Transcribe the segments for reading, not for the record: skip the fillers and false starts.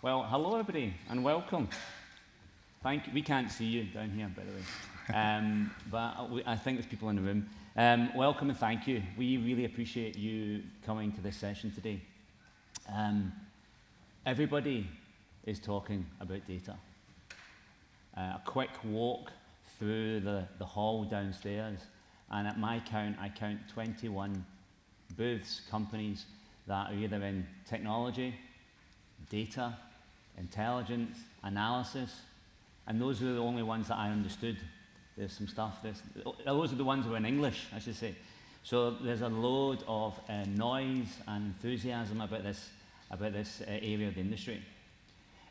Well, hello everybody, and welcome. Thank you. We can't see you down here, by the way, but I think there's people in the room. Welcome and thank you. We really appreciate you coming to this session today. Everybody is talking about data. A quick walk through the hall downstairs, and at my count, I count 21 booths, companies that are either in technology, data, intelligence, analysis, and those are the only ones that I understood. There's some stuff, those are the ones that were in English, I should say. So there's a load of noise and enthusiasm about this area of the industry.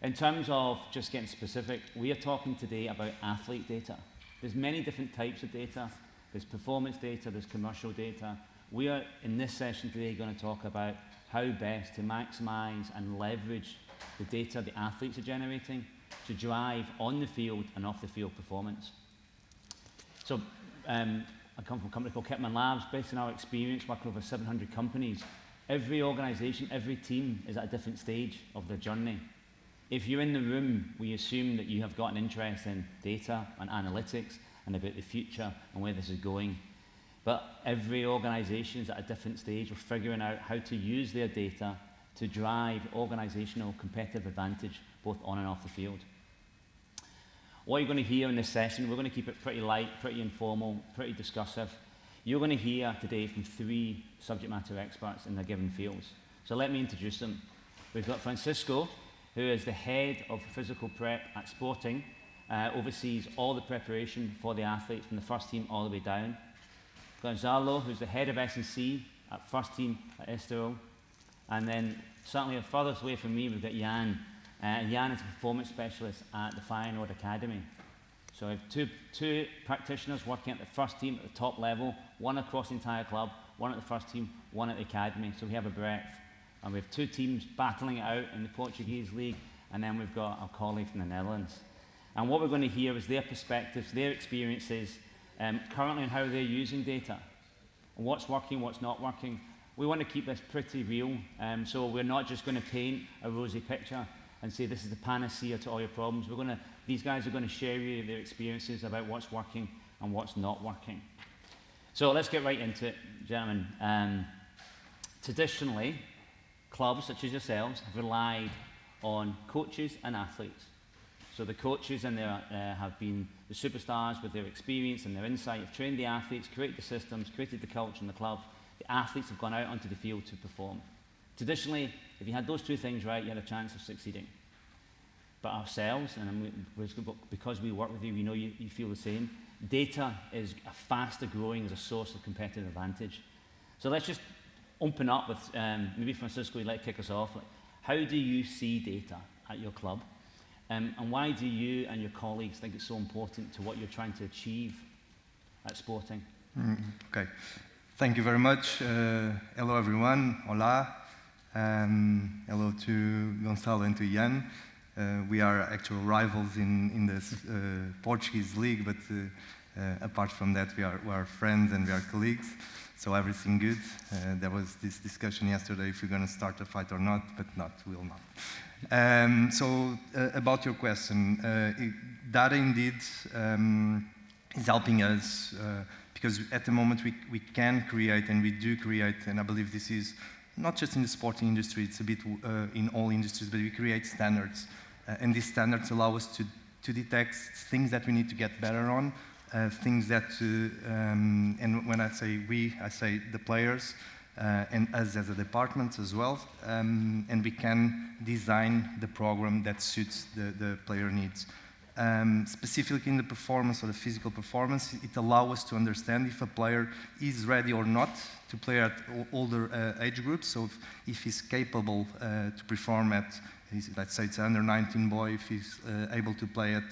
In terms of just getting specific, we are talking today about athlete data. There's many different types of data. There's performance data, there's commercial data. We are, in this session today, going to talk about how best to maximize and leverage the data the athletes are generating to drive on the field and off the field performance. So I come from a company called Kitman Labs, based on our experience working with over 700 companies. Every organization, every team is at a different stage of their journey. If you're in the room, we assume that you have got an interest in data and analytics and about the future and where this is going. But every organization is at a different stage of figuring out how to use their data to drive organizational competitive advantage both on and off the field. What you're going to hear in this session, we're going to keep it pretty light, pretty informal, pretty discussive. You're going to hear today from 3 subject matter experts in their given fields. So let me introduce them. We've got Francisco, who is the head of physical prep at Sporting, oversees all the preparation for the athletes from the first team all the way down. Gonçalo, who's the head of S&C at first team at Estoril. And then, certainly furthest away from me, we've got Jan. Jan is a performance specialist at the Feyenoord Academy. So we have two practitioners working at the first team at the top level, one across the entire club, one at the first team, one at the academy. So we have a breadth. And we have 2 teams battling it out in the Portuguese league, and then we've got our colleague from the Netherlands. And what we're going to hear is their perspectives, their experiences, currently on how they're using data, and what's working, what's not working. We want to keep this pretty real, so we're not just going to paint a rosy picture and say this is the panacea to all your problems. These guys are going to share with you their experiences about what's working and what's not working. So let's get right into it, gentlemen. Traditionally, clubs such as yourselves have relied on coaches and athletes. So the coaches have been the superstars with their experience and their insight, have trained the athletes, created the systems, created the culture in the club. The athletes have gone out onto the field to perform. Traditionally, if you had those 2 things right, you had a chance of succeeding. But ourselves, and because we work with you, we know you feel the same, data is faster growing as a source of competitive advantage. So let's just open up with, maybe Francisco, you'd like to kick us off. How do you see data at your club? And why do you and your colleagues think it's so important to what you're trying to achieve at Sporting? Okay. Thank you very much. Hello, everyone. Hola. Hello to Gonçalo and to Jan. We are actual rivals in this Portuguese league, but apart from that, we are friends and we are colleagues. So everything good. There was this discussion yesterday if we're going to start a fight or not, but we'll not. So about your question, data indeed is helping us because at the moment we can create and we do create, and I believe this is not just in the sporting industry, it's a bit in all industries, but we create standards. And these standards allow us to detect things that we need to get better on, things that, and when I say we, I say the players and us as a department as well, and we can design the program that suits the player needs. Specifically in the performance or the physical performance, it allows us to understand if a player is ready or not to play at older age groups. So if he's capable to perform at, let's say it's an under-19 boy, if he's able to play at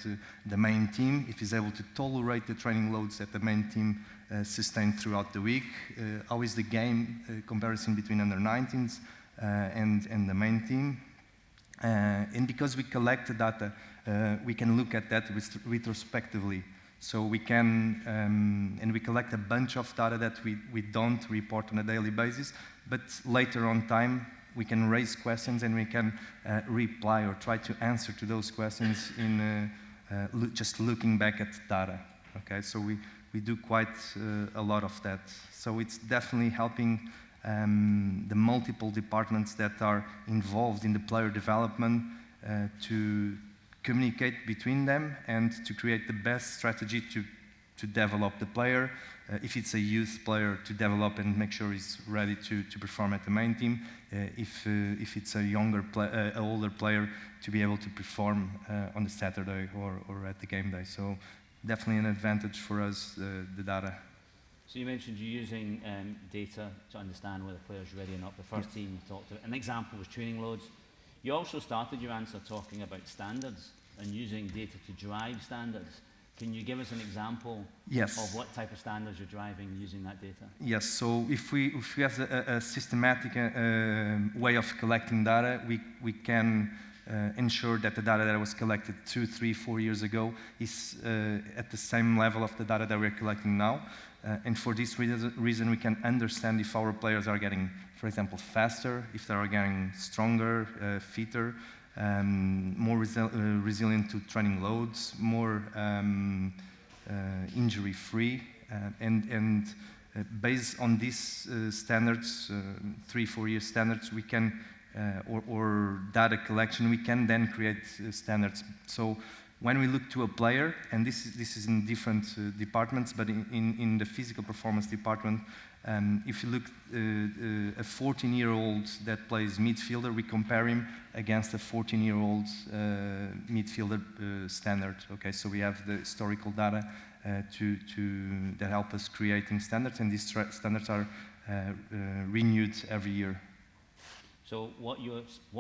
the main team, if he's able to tolerate the training loads that the main team sustained throughout the week, how is the game comparison between under-19s and the main team. And because we collect the data, we can look at that retrospectively. So we can, and we collect a bunch of data that we don't report on a daily basis, but later on time, we can raise questions and we can reply or try to answer to those questions in just looking back at data. Okay, so we do quite a lot of that. So it's definitely helping the multiple departments that are involved in the player development to communicate between them and to create the best strategy to develop the player. If it's a youth player, to develop and make sure he's ready to perform at the main team. If it's a younger, older player, to be able to perform on the Saturday or at the game day. So definitely an advantage for us, the data. So you mentioned you're using data to understand whether the player's ready or not. The first team you talked about. An example was training loads. You also started your answer talking about standards and using data to drive standards. Can you give us an example of what type of standards you're driving using that data? Yes, so if we have a systematic way of collecting data, we can ensure that the data that was collected 2, 3, 4 years ago is at the same level of the data that we're collecting now. And for this reason, we can understand if our players are getting, for example, faster, if they are getting stronger, fitter, more resilient to training loads, more injury-free, and based on these standards, 3-4 year standards, we can, or data collection, we can then create standards. So when we look to a player, and this is in different departments, but in the physical performance department, if you look a 14-year-old that plays midfielder, we compare him against a 14-year-old midfielder standard. Okay, so we have the historical data that help us creating standards, and these standards are renewed every year. So what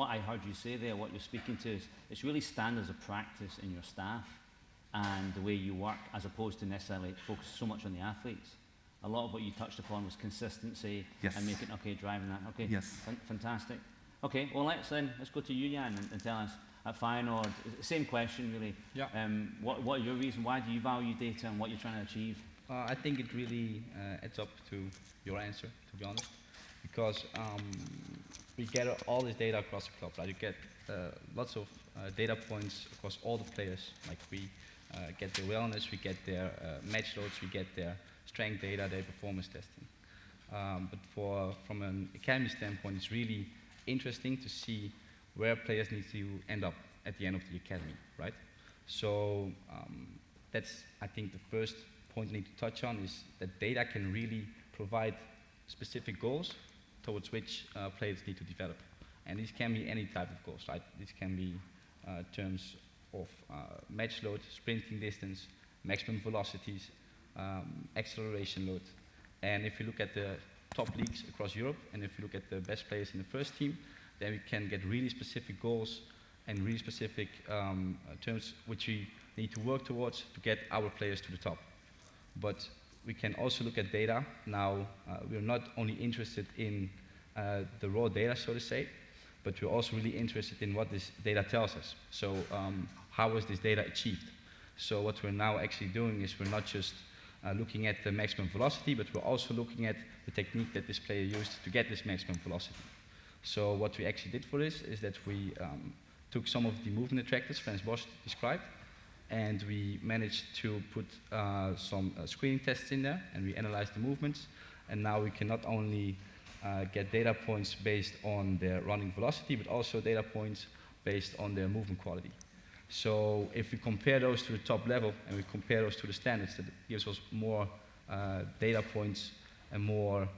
I heard you say there, what you're speaking to is, it's really standards of practice in your staff and the way you work, as opposed to necessarily focus so much on the athletes. A lot of what you touched upon was consistency and making, driving that. Okay, fantastic. Okay, well let's go to you, Jan, and tell us at Feyenoord, same question really. Yeah. What are your reason? Why do you value data and what you're trying to achieve? I think it really adds up to your answer, to be honest, because we gather all this data across the club. Right? You get lots of data points across all the players. Like we get their wellness, we get their match loads, we get their strength data, their performance testing. But from an academy standpoint, it's really interesting to see where players need to end up at the end of the academy, right? So that's, I think, the first point we need to touch on is that data can really provide specific goals towards which players need to develop. And these can be any type of goals, right? This can be terms of match load, sprinting distance, maximum velocities, acceleration load. And if you look at the top leagues across Europe, and if you look at the best players in the first team, then we can get really specific goals and really specific terms which we need to work towards to get our players to the top. But we can also look at data. Now, we're not only interested in the raw data, so to say, but we're also really interested in what this data tells us. So how was this data achieved? So what we're now actually doing is we're not just looking at the maximum velocity, but we're also looking at the technique that this player used to get this maximum velocity. So what we actually did for this is that we took some of the movement attractors Frans Bosch described, and we managed to put some screening tests in there, and we analyzed the movements. And now we can not only get data points based on their running velocity, but also data points based on their movement quality. So if we compare those to the top level and we compare those to the standards, that gives us more data points and more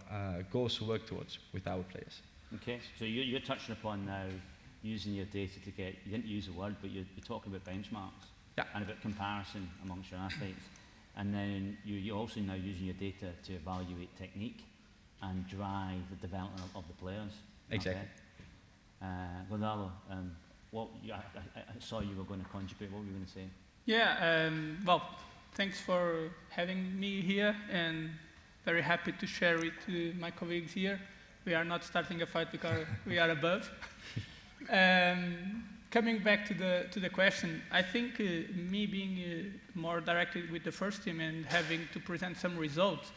goals to work towards with our players. Okay, so you're touching upon now using your data to get, you didn't use the word, but you're talking about benchmarks and about comparison amongst your athletes. And then you're also now using your data to evaluate technique and drive the development of the players. Exactly. Okay. Gonçalo, I saw you were going to contribute. What were you going to say? Yeah, well, thanks for having me here, and very happy to share with my colleagues here. We are not starting a fight because we are above. Coming back to the question, I think me being more directed with the first team and having to present some results,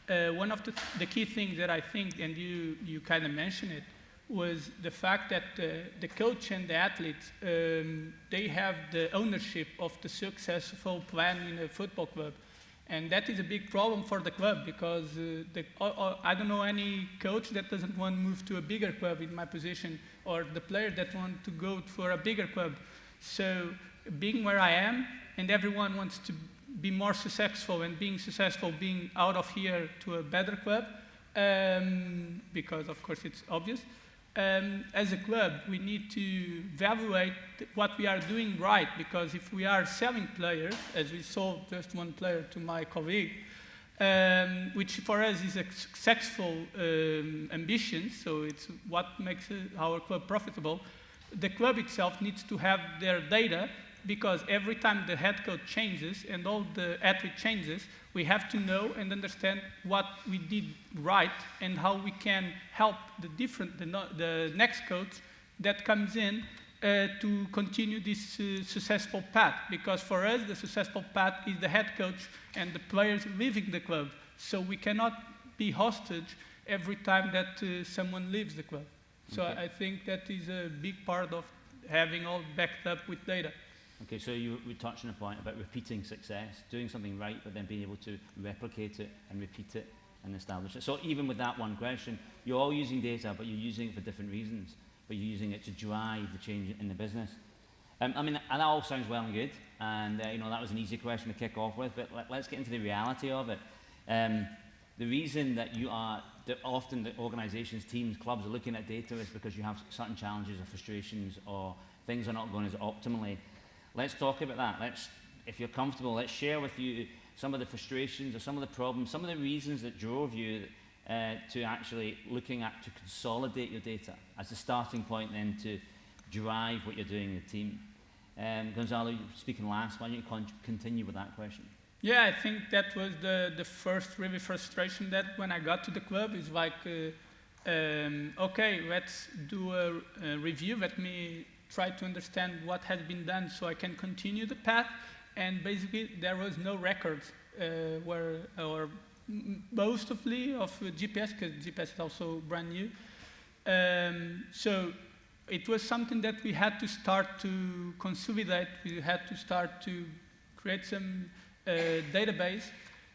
one of the key things that I think, and you kind of mentioned it, was the fact that the coach and the athletes, they have the ownership of the successful plan in a football club. And that is a big problem for the club because I don't know any coach that doesn't want to move to a bigger club in my position, or the player that want to go for a bigger club. So being where I am, and everyone wants to be more successful, and being successful, being out of here to a better club, because of course it's obvious. As a club, we need to evaluate what we are doing right, because if we are selling players, as we sold just one player to my colleague, which for us is a successful ambition, so it's what makes our club profitable, the club itself needs to have their data, because every time the head coach changes and all the athlete changes, we have to know and understand what we did right and how we can help the next coach that comes in to continue this successful path. Because for us, the successful path is the head coach and the players leaving the club. So we cannot be hostage every time that someone leaves the club. So I think that is a big part of having all backed up with data. Okay, so you touched on a point about repeating success, doing something right, but then being able to replicate it and repeat it and establish it. So even with that one question, you're all using data, but you're using it for different reasons, but you're using it to drive the change in the business. I mean, that all sounds well and good, and you know, that was an easy question to kick off with, but let's get into the reality of it. The reason that often the organizations, teams, clubs are looking at data is because you have certain challenges or frustrations, or things are not going as optimally. Let's talk about that. If you're comfortable, let's share with you some of the frustrations or some of the problems, some of the reasons that drove you to actually looking at to consolidate your data as a starting point, then to drive what you're doing in the team. Gonçalo, you're speaking last. Why don't you continue with that question? Yeah, I think that was the first really frustration that when I got to the club is like, okay, let's do a review. Let me try to understand what has been done so I can continue the path. And basically, there was no records mostly of GPS, because GPS is also brand new. So it was something that we had to start to consolidate. We had to start to create some database.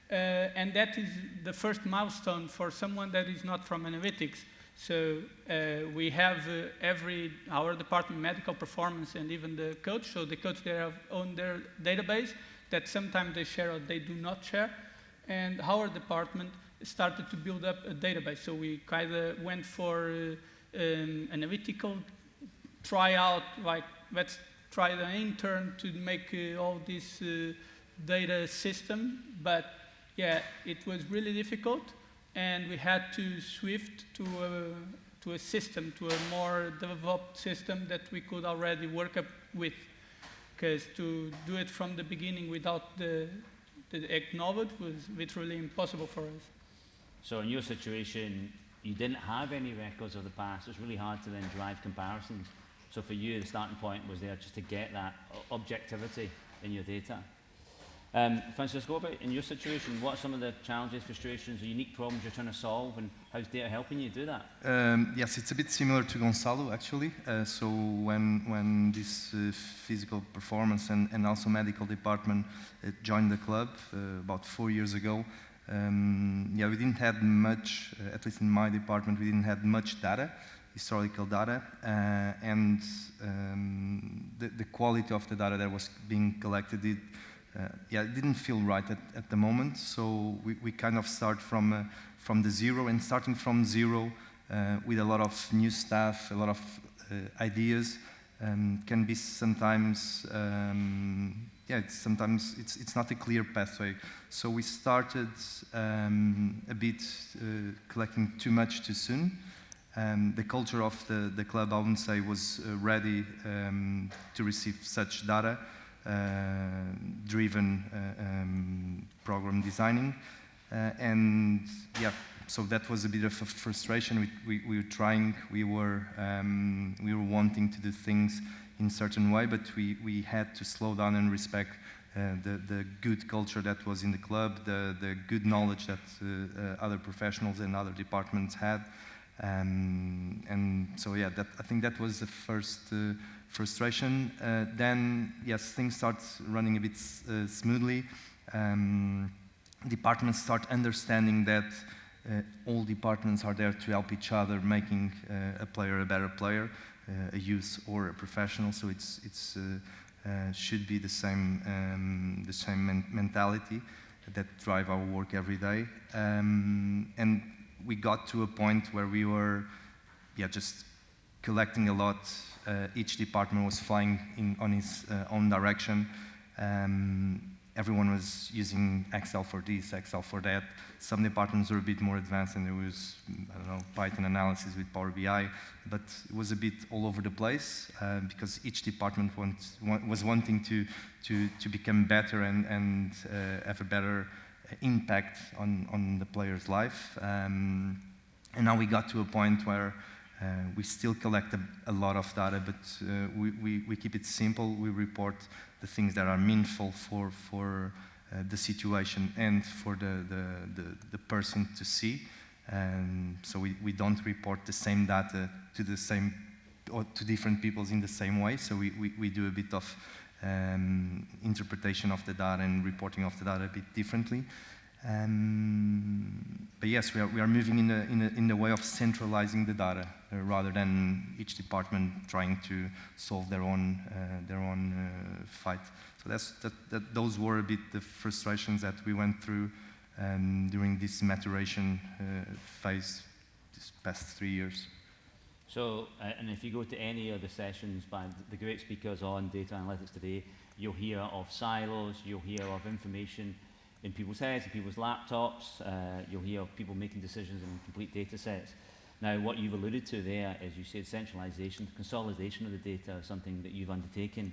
And that is the first milestone for someone that is not from analytics. So we have our department, medical performance, and even the coach. So the coach, they have own their database that sometimes they share or they do not share. And our department started to build up a database. So we kind of went for analytical tryout, like let's try the intern to make all this data system. But yeah, it was really difficult. And we had to shift to a system, to a more developed system that we could already work up with. Because to do it from the beginning without the acknowledge was literally impossible for us. So in your situation, you didn't have any records of the past. It was really hard to then drive comparisons. So for you, the starting point was there just to get that objectivity in your data. Francisco, in your situation, what are some of the challenges, frustrations, or unique problems you're trying to solve, and how's data helping you do that? Yes, it's a bit similar to Gonçalo, actually. So when this physical performance and also medical department joined the club about 4 years ago, yeah, we didn't have much, at least in my department, we didn't have much data, historical data, and the quality of the data that was being collected, it didn't feel right at the moment. So we kind of start from the zero, and starting from zero with a lot of new stuff, a lot of ideas, can be sometimes, sometimes it's not a clear pathway. So we started a bit collecting too much too soon. The culture of the club, I wouldn't say, was ready to receive such data. Driven program designing, and yeah, so that was a bit of a frustration. We were trying, we were wanting to do things in a certain way, but we had to slow down and respect the good culture that was in the club, the good knowledge that other professionals and other departments had. And so yeah, I think that was the first frustration. Then yes, things start running a bit smoothly. Departments start understanding that all departments are there to help each other, making a player a better player, a youth or a professional. So it's should be the same mentality that drive our work every day. And we got to a point where we were, just collecting a lot. Each department was flying on his own direction. Everyone was using Excel for this, Excel for that. Some departments were a bit more advanced, and there was, I don't know, Python analysis with Power BI, but it was a bit all over the place because each department was wanting to become better and have a better impact on the player's life. And now we got to a point where we still collect a lot of data, but we keep it simple. We report the things that are meaningful for the situation and for the person to see. So we don't report the same data to the same or to different peoples in the same way. So we do a bit of interpretation of the data and reporting of the data a bit differently. But yes, we are moving in the way of centralizing the data rather than each department trying to solve their own fight. So those were a bit the frustrations that we went through during this maturation phase these past 3 years. So, and if you go to any of the sessions by the great speakers on data analytics today, you'll hear of silos, you'll hear of information in people's heads, in people's laptops, you'll hear of people making decisions in complete data sets. Now, what you've alluded to there is, you said centralization, consolidation of the data is something that you've undertaken.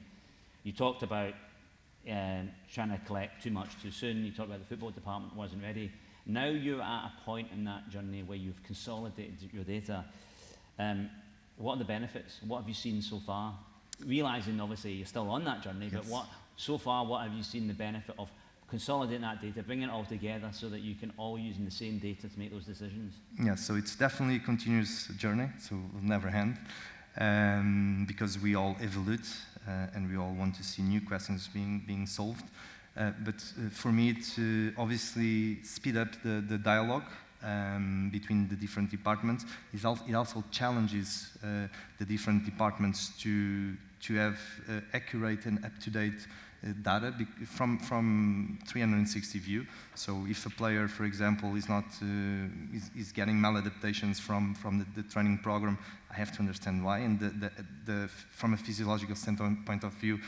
You talked about trying to collect too much too soon. You talked about the football department wasn't ready. Now you're at a point in that journey where you've consolidated your data. What are the benefits? What have you seen so far? Realizing, obviously, you're still on that journey, yes. But so far, what have you seen the benefit of consolidating that data, bringing it all together so that you can all use the same data to make those decisions? Yeah, so it's definitely a continuous journey, so it will never end, because we all evolve and we all want to see new questions being solved. But for me, it obviously speed up the dialogue between the different departments. It also challenges the different departments to have accurate and up-to-date data from 360 view. So if a player, for example, is getting maladaptations from the training program, I have to understand why. And from a physiological standpoint of view,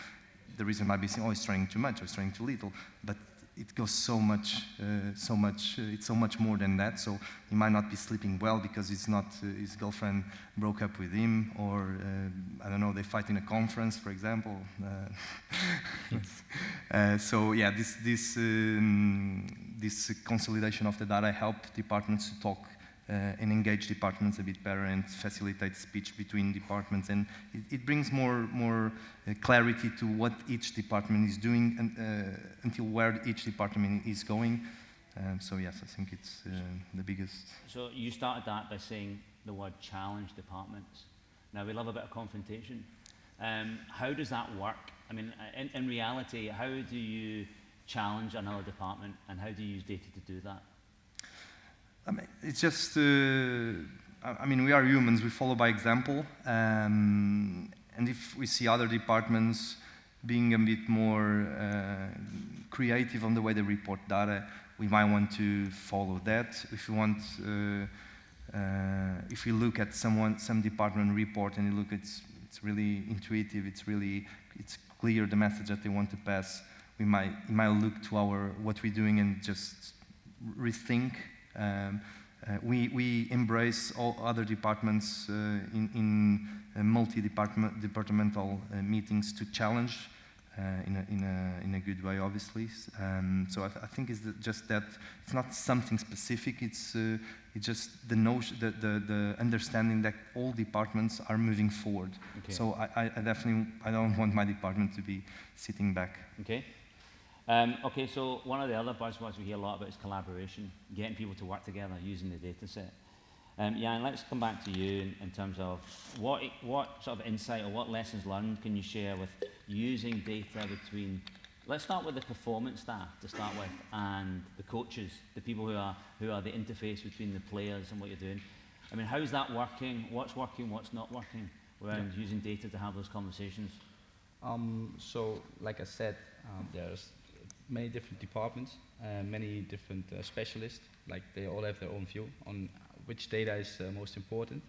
the reason might be saying, oh, he's training too much or he's training too little. But it goes so much, it's so much more than that. So he might not be sleeping well because his girlfriend broke up with him, or I don't know, they fight in a conference, for example. So yeah, this consolidation of the data help departments to talk and engage departments a bit better and facilitate speech between departments, and it brings more clarity to what each department is doing and until where each department is going. So yes, I think it's the biggest. So you started that by saying the word challenge departments. Now we love a bit of confrontation. How does that work? I mean, in reality, how do you challenge another department, and how do you use data to do that? I mean, it's just, I mean, we are humans, we follow by example, and if we see other departments being a bit more creative on the way they report data, we might want to follow that. If you want, if you look at some department report and you look, it's really intuitive, it's clear the message that they want to pass, you might look to what we're doing and just rethink. We embrace all other departments in multi-departmental meetings to challenge in a good way, obviously. So I think it's just that it's not something specific. It's just the notion, the understanding that all departments are moving forward. Okay. So I definitely don't want my department to be sitting back. Okay. Okay, so one of the other buzzwords we hear a lot about is collaboration, getting people to work together using the data set. Yeah, and let's come back to you in terms of what sort of insight or what lessons learned can you share with using data between, let's start with the performance staff to start with, and the coaches, the people who are the interface between the players and what you're doing. I mean, how's that working, what's not working around using data to have those conversations? So, like I said, there's many different departments, many different specialists, like they all have their own view on which data is most important.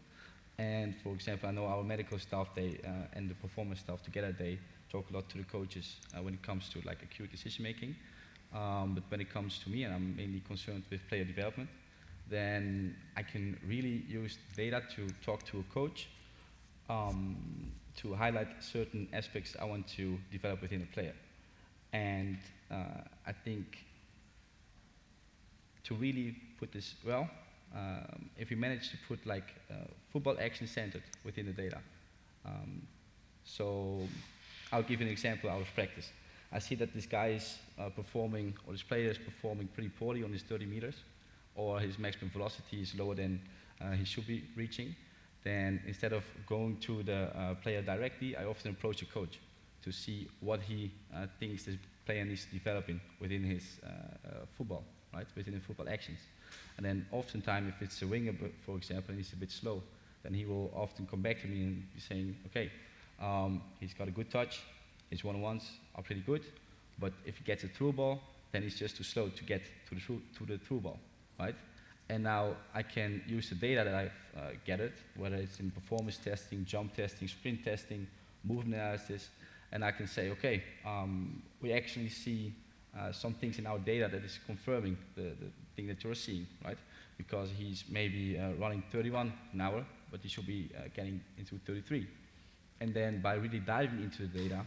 And for example, I know our medical staff, and the performance staff together, they talk a lot to the coaches when it comes to like acute decision making. But when it comes to me, and I'm mainly concerned with player development, then I can really use data to talk to a coach to highlight certain aspects I want to develop within a player. And I think to really put this well, if we manage to put like football action centered within the data. So I'll give you an example out of practice. I see that this guy is performing, or this player is performing pretty poorly on his 30 meters, or his maximum velocity is lower than he should be reaching. Then instead of going to the player directly, I often approach a coach to see what he thinks this player needs to develop in within his football, right, within the football actions. And then oftentimes, if it's a winger, for example, and he's a bit slow, then he will often come back to me and be saying, okay, he's got a good touch, his one-on-ones are pretty good, but if he gets a through ball, then he's just too slow to get to the through ball, right? And now I can use the data that I've gathered, whether it's in performance testing, jump testing, sprint testing, movement analysis, and I can say, okay, we actually see some things in our data that is confirming the thing that you're seeing, right? Because he's maybe running 31 an hour, but he should be getting into 33. And then by really diving into the data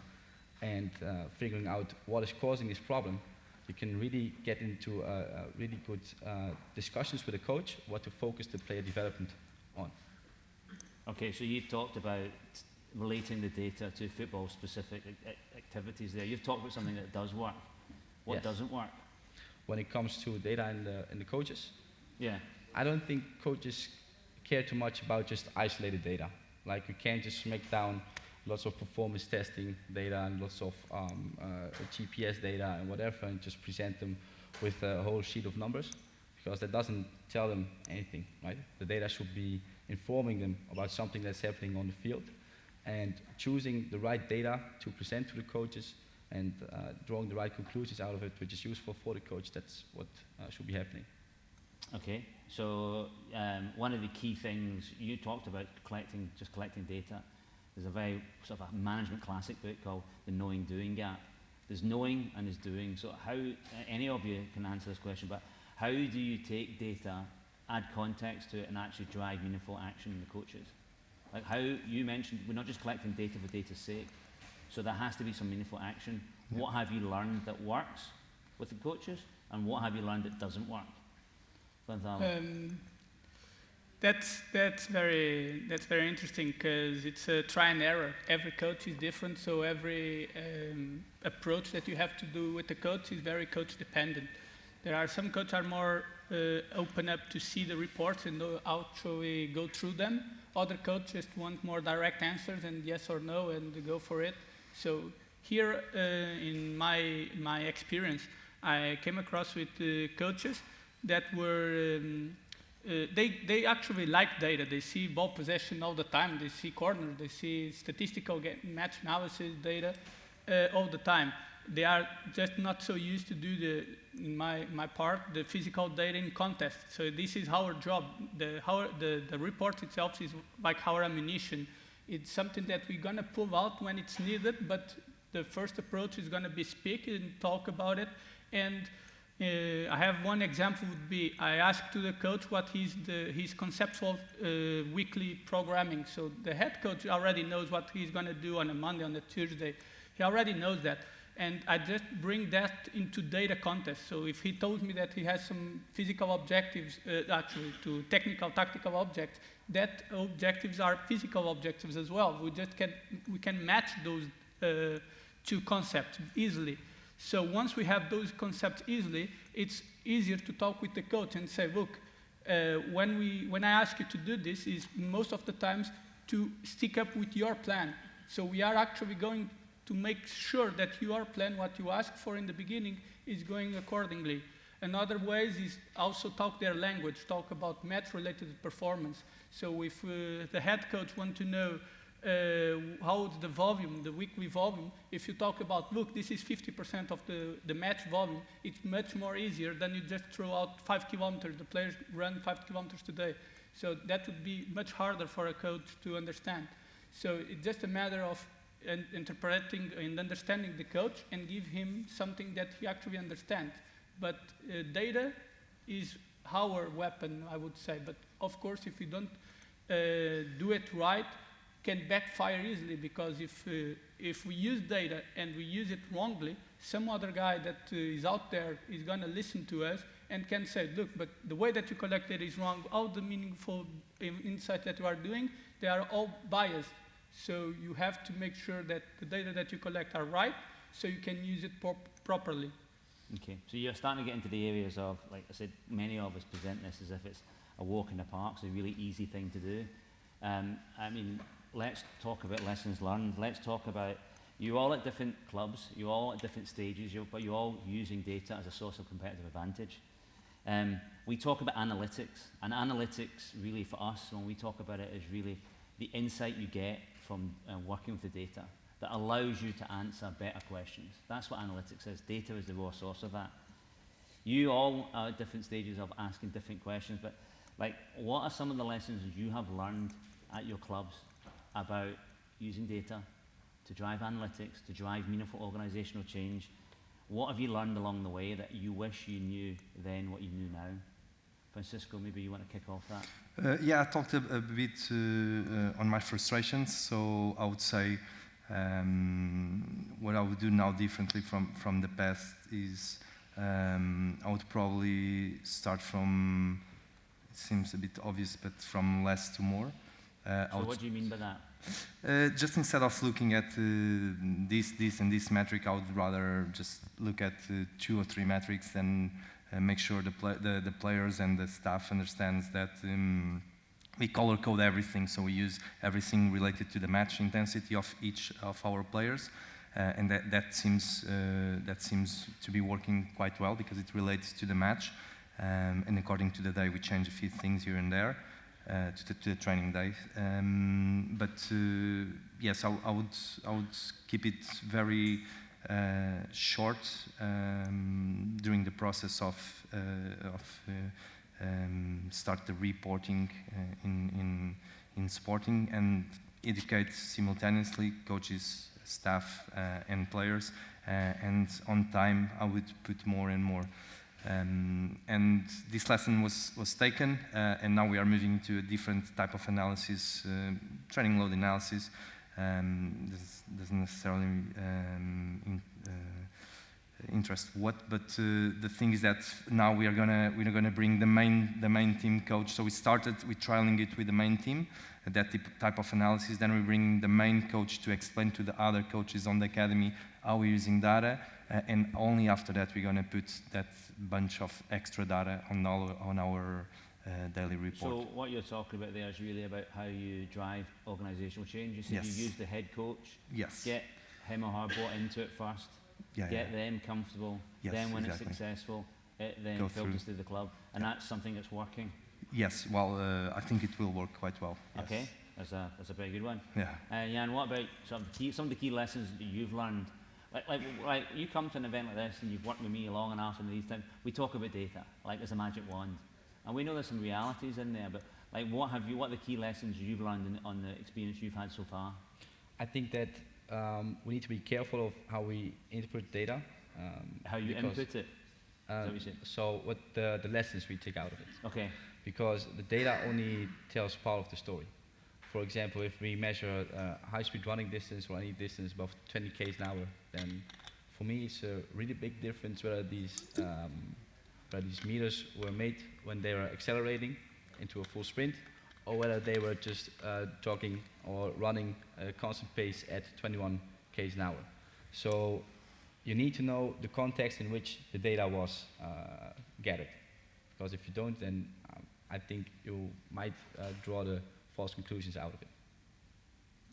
and figuring out what is causing this problem, you can really get into really good discussions with the coach, what to focus the player development on. Okay, so you talked about relating the data to football-specific activities there. You've talked about something that does work. What doesn't work? When it comes to data in the coaches? Yeah. I don't think coaches care too much about just isolated data. Like you can't just make down lots of performance testing data and lots of GPS data and whatever and just present them with a whole sheet of numbers, because that doesn't tell them anything, right? The data should be informing them about something that's happening on the field, and choosing the right data to present to the coaches and drawing the right conclusions out of it, which is useful for the coach. That's what should be happening. Okay, so one of the key things you talked about, collecting data. There's a very sort of a management classic book called The Knowing Doing Gap. There's knowing and there's doing. So how, any of you can answer this question, but how do you take data, add context to it, and actually drive meaningful action in the coaches? Like how you mentioned, we're not just collecting data for data's sake. So there has to be some meaningful action. Yeah. What have you learned that works with the coaches, and what have you learned that doesn't work? Gonçalo. That's very interesting, because it's a try and error. Every coach is different, so every approach that you have to do with the coach is very coach dependent. There are some coaches are more open up to see the reports and actually go through them. Other coaches just want more direct answers and yes or no and go for it. So here, in my experience, I came across with coaches that were. They actually like data. They see ball possession all the time. They see corners. They see statistical match analysis data all the time. They are just not so used to do in my part, the physical data in contest. So this is our job. The report itself is like our ammunition. It's something that we're gonna pull out when it's needed, but the first approach is gonna be speak and talk about it. And I have one example would be, I asked to the coach what his conceptual weekly programming. So the head coach already knows what he's gonna do on a Monday, on a Tuesday. He already knows that. And I just bring that into data context. So if he told me that he has some physical objectives, actually to technical, tactical objects, that objectives are physical objectives as well. We can match those two concepts easily. So once we have those concepts easily, it's easier to talk with the coach and say, look, When I ask you to do this, is most of the times to stick up with your plan. So we are actually going to make sure that your plan, what you ask for in the beginning, is going accordingly. Another ways is also talk their language, talk about match-related performance. So if the head coach want to know how's the volume, the weekly volume, if you talk about, look, this is 50% of the match volume, it's much more easier than you just throw out 5 kilometers, the players run 5 kilometers today. So that would be much harder for a coach to understand. So it's just a matter of interpreting and understanding the coach and give him something that he actually understands. But data is our weapon, I would say. But of course, if we don't do it right, can backfire easily, because if we use data and we use it wrongly, some other guy that is out there is going to listen to us and can say, look, but the way that you collect it is wrong. All the meaningful insights that you are doing, they are all biased. So you have to make sure that the data that you collect are right, so you can use it properly. Okay, so you're starting to get into the areas of, like I said, many of us present this as if it's a walk in the park, it's a really easy thing to do. I mean, let's talk about lessons learned. Let's talk about, you're all at different clubs, you're all at different stages, but you're all using data as a source of competitive advantage. We talk about analytics, and analytics really for us, when we talk about it, is really the insight you get from working with the data that allows you to answer better questions. That's what analytics is. Data is the raw source of that. You all are at different stages of asking different questions, but like, what are some of the lessons you have learned at your clubs about using data to drive analytics, to drive meaningful organizational change? What have you learned along the way that you wish you knew then what you knew now? Francisco, maybe you want to kick off that? Yeah, I talked a bit on my frustrations, so I would say what I would do now differently from the past is I would probably start from, it seems a bit obvious, but from less to more. So what do you mean by that? Just instead of looking at this and this metric, I would rather just look at 2 or 3 metrics and make sure the players and the staff understands that we color code everything, so we use everything related to the match intensity of each of our players, and that seems to be working quite well because it relates to the match, and according to the day we change a few things here and there to the training day. But yes, I would keep it very short during the process of start the reporting in sporting, and educate simultaneously coaches, staff, and players. And on time, I would put more and more. And this lesson was taken, and now we are moving to a different type of analysis, training load analysis. This doesn't necessarily interest what, but the thing is that now we're gonna bring the main team coach. So we started with trialing it with the main team, that type of analysis. Then we bring the main coach to explain to the other coaches on the academy how we're using data, and only after that we're gonna put that bunch of extra data on our daily report. So what you're talking about there is really about how you drive organizational change. You said Yes. you use the head coach, Yes. get him or her brought into it first, get them comfortable, Yes, then when exactly. it's successful, it then Go filters through. through the club, and that's something that's working. Yes, well, I think it will work quite well. Yes. Okay, that's a very good one. Yeah. Jan, what about some of the key lessons that you've learned? Like you come to an event like this and you've worked with me long enough, and these times we talk about data like there's a magic wand, and we know there's some realities in there. But like, what are the key lessons you've learned on the experience you've had so far? I think that we need to be careful of how we interpret data. How you input it? Is that what you said? So what the lessons we take out of it. Okay. Because the data only tells part of the story. For example, if we measure high-speed running distance or any distance above 20 km an hour, then for me it's a really big difference whether these meters were made when they were accelerating into a full sprint, or whether they were just jogging or running a constant pace at 21 km an hour. So you need to know the context in which the data was gathered. Because if you don't, then I think you might draw the false conclusions out of it.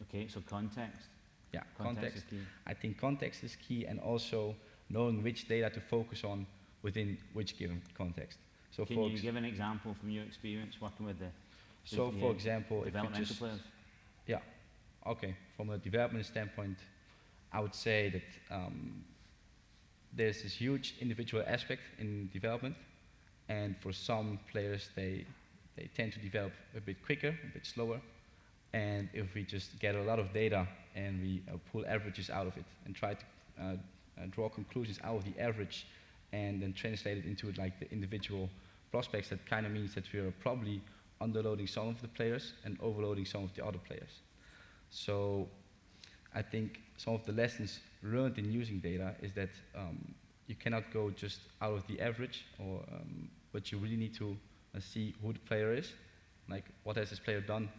Okay, so context. Yeah, Context is key. I think context is key, and also knowing which data to focus on within which given context. So Can you give an example from your experience working with the for example, if you developmental just players? yeah, okay. From a development standpoint, I would say that there's this huge individual aspect in development, and for some players they tend to develop a bit quicker, a bit slower. And if we just get a lot of data and we pull averages out of it and try to draw conclusions out of the average and then translate it into like the individual prospects, that kind of means that we are probably underloading some of the players and overloading some of the other players. So I think some of the lessons learned in using data is that you cannot go just out of the average, but you really need to see who the player is, like what has this player done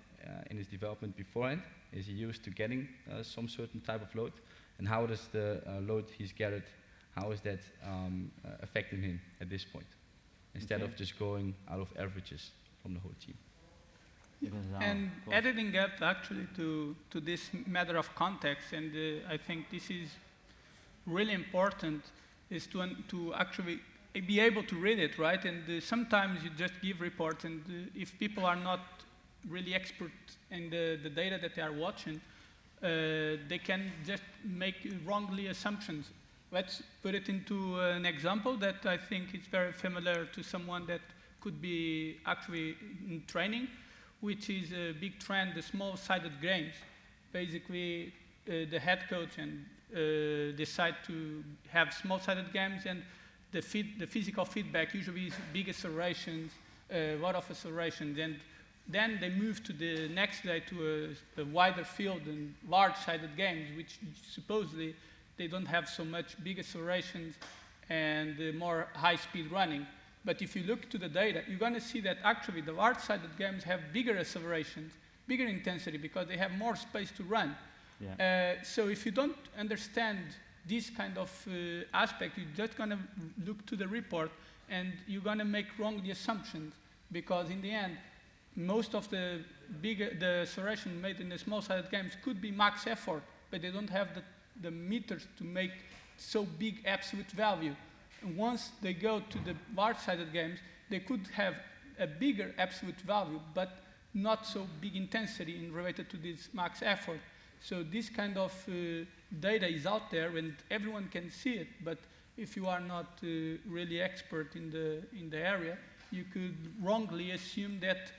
in his development beforehand. Is he used to getting some certain type of load, and how does the load he's gathered, how is that affecting him at this point, instead of just going out of averages from the whole team. And adding up actually to this matter of context, and I think this is really important, is to actually be able to read it, right? And sometimes you just give reports, and if people are not really expert in the data that they are watching, they can just make wrongly assumptions. Let's put it into an example that I think is very familiar to someone that could be actually in training, which is a big trend, the small-sided games. Basically, the head coach and decide to have small-sided games, and the physical feedback usually is big accelerations, a lot of accelerations, and then they move to the next day to a wider field and large-sided games, which supposedly they don't have so much big accelerations and more high-speed running. But if you look to the data, you're going to see that actually the large-sided games have bigger accelerations, bigger intensity, because they have more space to run. Yeah. So if you don't understand this kind of aspect, you're just going to look to the report and you're going to make wrongly assumptions, because in the end, most of the acceleration made in the small-sided games could be max effort, but they don't have the meters to make so big absolute value. And once they go to the large-sided games, they could have a bigger absolute value, but not so big intensity in related to this max effort. So this kind of data is out there and everyone can see it, but if you are not really expert in the area, you could wrongly assume that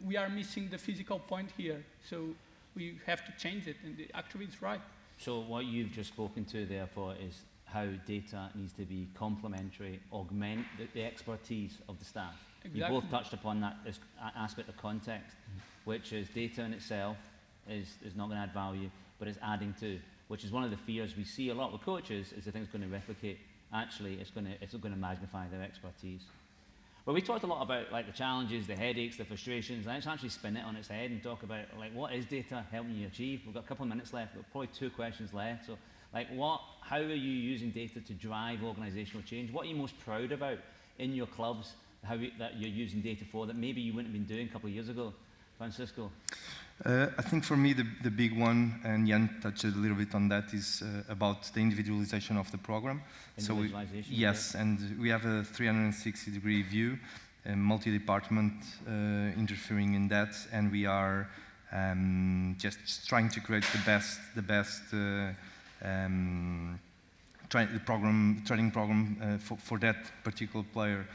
we are missing the physical point here. So we have to change it, and actually it's right. So what you've just spoken to, therefore, is how data needs to be complementary, augment the expertise of the staff. Exactly. You both touched upon that aspect of context, which is data in itself is not going to add value, but it's adding to, which is one of the fears we see a lot with coaches, is the thing's going to replicate. Actually, it's going to magnify their expertise. Well, we talked a lot about like the challenges, the headaches, the frustrations. Let's actually spin it on its head and talk about like what is data helping you achieve. We've got a couple of minutes left. We've got probably 2 questions left. So, like, how are you using data to drive organisational change? What are you most proud about in your clubs? That you're using data for that maybe you wouldn't have been doing a couple of years ago, Francisco? I think for me the big one, and Jan touched a little bit on that, is about the individualization of the program. Individualization. Yes, and we have a 360-degree view, multi-department interfering in that, and we are just trying to create the best training program for that particular player.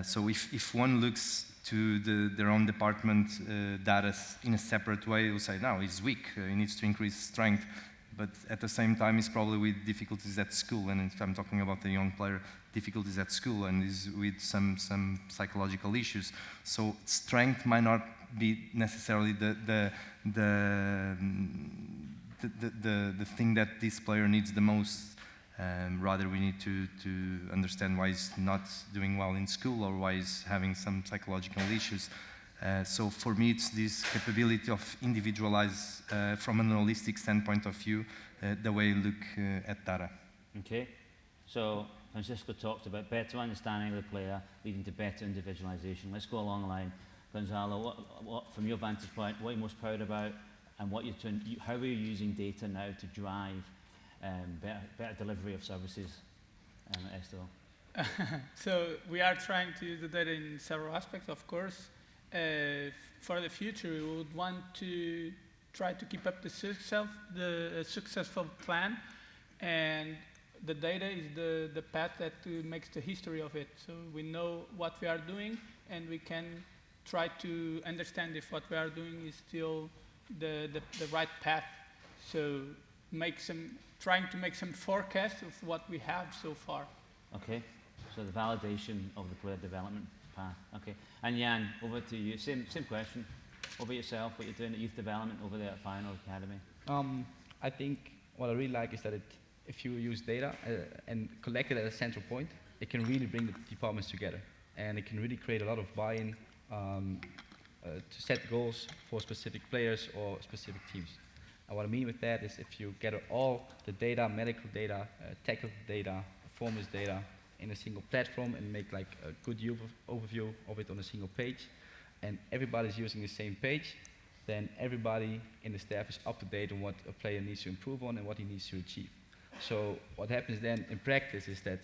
So if one looks to their own department data in a separate way, will say, no, he's weak, he needs to increase strength. But at the same time, he's probably with difficulties at school. And if I'm talking about the young player, difficulties at school, and is with some psychological issues. So strength might not be necessarily the thing that this player needs the most. Rather, we need to understand why he's not doing well in school or why he's having some psychological issues. So for me, it's this capability of individualize from an holistic standpoint of view, the way you look at data. Okay. So Francisco talked about better understanding of the player leading to better individualization. Let's go along the line. Gonçalo, what, from your vantage point, what are you most proud about, and what you're doing, how are you using data now to drive better delivery of services at SDO? So we are trying to use the data in several aspects, of course. For the future, we would want to try to keep up the successful plan, and the data is the path that makes the history of it. So we know what we are doing, and we can try to understand if what we are doing is still the right path. So trying to make some forecast of what we have so far. Okay, so the validation of the player development path. Okay, and Jan, over to you. Same question. What about yourself? What you're doing at youth development over there at Final Academy? I think what I really like is that if you use data and collect it at a central point, it can really bring the departments together, and it can really create a lot of buy-in to set goals for specific players or specific teams. And what I mean with that is if you gather all the data, medical data, technical data, performance data in a single platform and make like a good overview of it on a single page, and everybody's using the same page, then everybody in the staff is up to date on what a player needs to improve on and what he needs to achieve. So what happens then in practice is that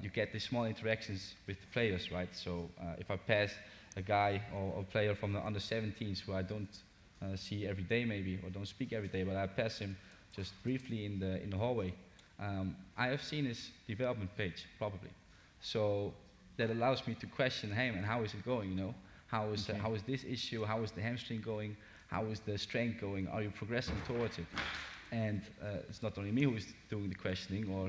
you get these small interactions with the players, right? So if I pass a guy or a player from the under-17s who I don't see every day maybe, or don't speak every day, but I pass him just briefly in the hallway, I have seen his development page, probably. So that allows me to question, hey man, how is it going, you know? How is this issue, how is the hamstring going, how is the strength going, are you progressing towards it? And it's not only me who is doing the questioning or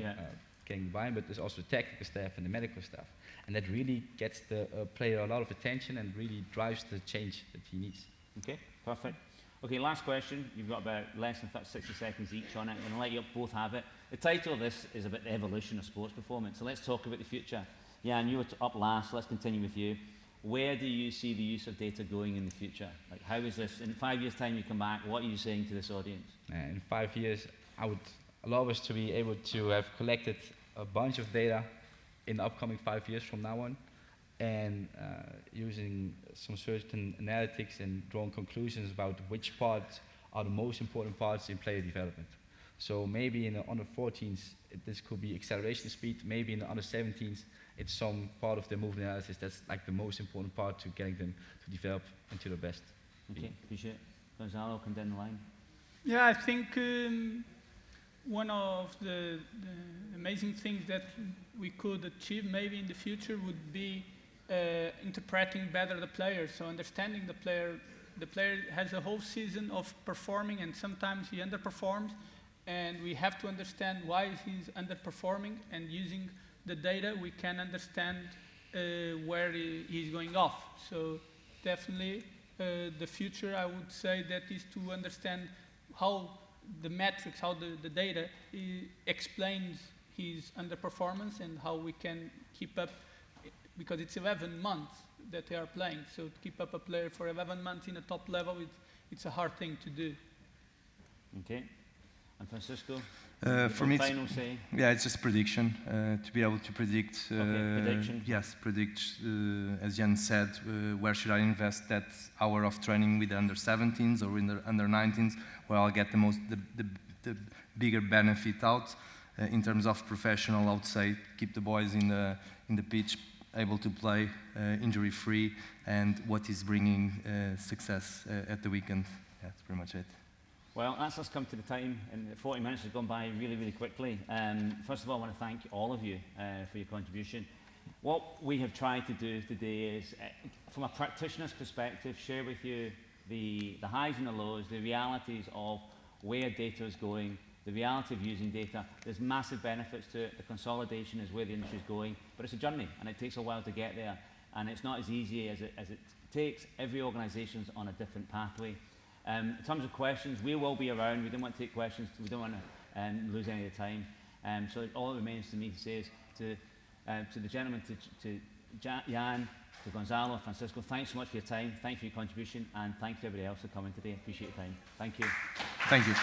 getting by, but there's also the technical staff and the medical staff. And that really gets the player a lot of attention and really drives the change that he needs. Okay, perfect. Okay, last question. You've got about less than 60 seconds each on it. I'm going to let you both have it. The title of this is about the evolution of sports performance. So let's talk about the future. Jan, you were up last, so let's continue with you. Where do you see the use of data going in the future? Like, how is this, in 5 years' time you come back, what are you saying to this audience? In 5 years, I would allow us to be able to have collected a bunch of data in the upcoming 5 years from now on, and using some certain analytics and drawing conclusions about which parts are the most important parts in player development. So maybe in the under 14s, this could be acceleration speed. Maybe in the under 17s, it's some part of the movement analysis that's like the most important part to getting them to develop into their best. Okay, appreciate it. Gonçalo, come down the line. Yeah, I think one of the amazing things that we could achieve maybe in the future would be interpreting better the player, so understanding the player. The player has a whole season of performing, and sometimes he underperforms, and we have to understand why he's underperforming, and using the data we can understand where he's going off. So definitely the future, I would say, that is to understand how the metrics, how the data explains his underperformance, and how we can keep up, because it's 11 months that they are playing. So to keep up a player for 11 months in a top level, it's a hard thing to do. Okay. And Francisco? For me, final say? Yeah, it's just prediction. To be able to predict. Okay, prediction. Yes, predict, as Jan said, where should I invest that hour of training with the under 17s or in the under 19s, where I'll get the bigger benefit out. In terms of professional, I would say keep the boys in the pitch, able to play injury-free, and what is bringing success at the weekend. Yeah, that's pretty much it. Well, that's us come to the time, and 40 minutes has gone by really, really quickly. First of all, I want to thank all of you for your contribution. What we have tried to do today is, from a practitioner's perspective, share with you the highs and the lows, the realities of where data is going, the reality of using data. There's massive benefits to it. The consolidation is where the industry is going, but it's a journey, and it takes a while to get there, and it's not as easy as it takes. Every organization's on a different pathway. In terms of questions, we will be around. We don't want to take questions. We don't want to lose any of the time. So all that remains to me to say is to the gentlemen, to Jan, to Gonçalo, Francisco, thanks so much for your time. Thanks for your contribution, and thanks to everybody else for coming today. Appreciate your time. Thank you. Thank you.